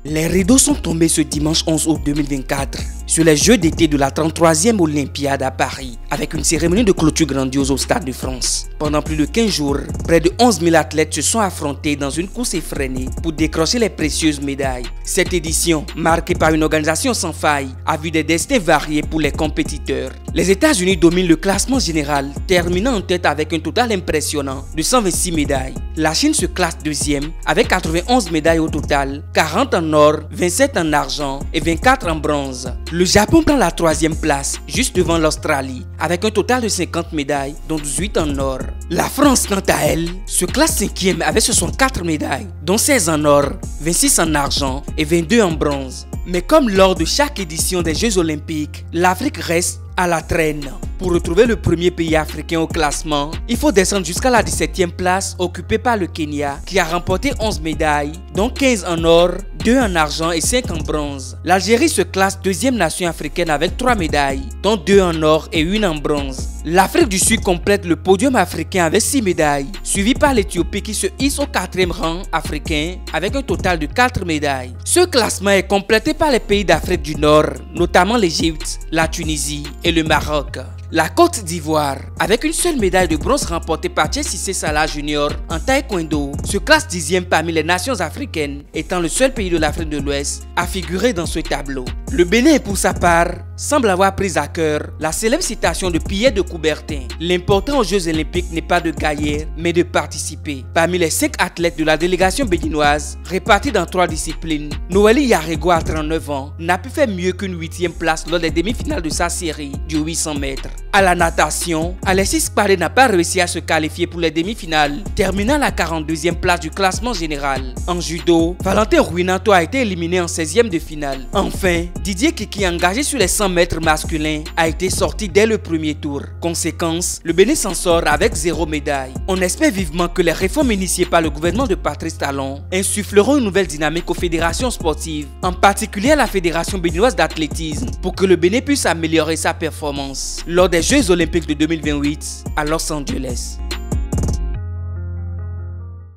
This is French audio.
Les rideaux sont tombés ce dimanche 11 août 2024 sur les Jeux d'été de la 33e Olympiade à Paris avec une cérémonie de clôture grandiose au Stade de France. Pendant plus de 15 jours, près de 11 000 athlètes se sont affrontés dans une course effrénée pour décrocher les précieuses médailles. Cette édition, marquée par une organisation sans faille, a vu des destins variés pour les compétiteurs. Les États-Unis dominent le classement général, terminant en tête avec un total impressionnant de 126 médailles. La Chine se classe deuxième avec 91 médailles au total, 40 en or, 27 en argent et 24 en bronze. Le Japon prend la troisième place, juste devant l'Australie, avec un total de 50 médailles, dont 18 en or. La France, quant à elle, se classe cinquième avec 64 médailles, dont 16 en or, 26 en argent et 22 en bronze. Mais comme lors de chaque édition des Jeux Olympiques, l'Afrique reste à la traîne. Pour retrouver le premier pays africain au classement, il faut descendre jusqu'à la 17e place occupée par le Kenya qui a remporté 11 médailles, dont 15 en or, 2 en argent et 5 en bronze. L'Algérie se classe deuxième nation africaine avec 3 médailles, dont 2 en or et 1 en bronze. L'Afrique du Sud complète le podium africain avec 6 médailles, suivi par l'Éthiopie qui se hisse au 4e rang africain avec un total de 4 médailles. Ce classement est complété par les pays d'Afrique du Nord, notamment l'Égypte, la Tunisie et le Maroc. La Côte d'Ivoire, avec une seule médaille de bronze remportée par Cissé Salah Junior en taekwondo, se classe 10e parmi les nations africaines, étant le seul pays de l'Afrique de l'Ouest à figurer dans ce tableau. Le Bénin, pour sa part, semble avoir pris à cœur la célèbre citation de Pierre de Coubertin. L'important aux Jeux Olympiques n'est pas de gagner, mais de participer. Parmi les 5 athlètes de la délégation béninoise, répartis dans 3 disciplines, Noélie Yarego à 39 ans n'a pu faire mieux qu'une 8e place lors des demi-finales de sa série du 800 mètres. À la natation, Alexis Kpare n'a pas réussi à se qualifier pour les demi-finales, terminant à la 42e place du classement général. En judo, Valentin Ruinato a été éliminé en 16e de finale. Enfin, Didier Kiki, engagé sur les 100 mètres masculins, a été sorti dès le premier tour. Conséquence, le Bénin s'en sort avec 0 médaille. On espère vivement que les réformes initiées par le gouvernement de Patrice Talon insuffleront une nouvelle dynamique aux fédérations sportives, en particulier à la Fédération béninoise d'athlétisme, pour que le Bénin puisse améliorer sa performance lors des Jeux Olympiques de 2028 à Los Angeles.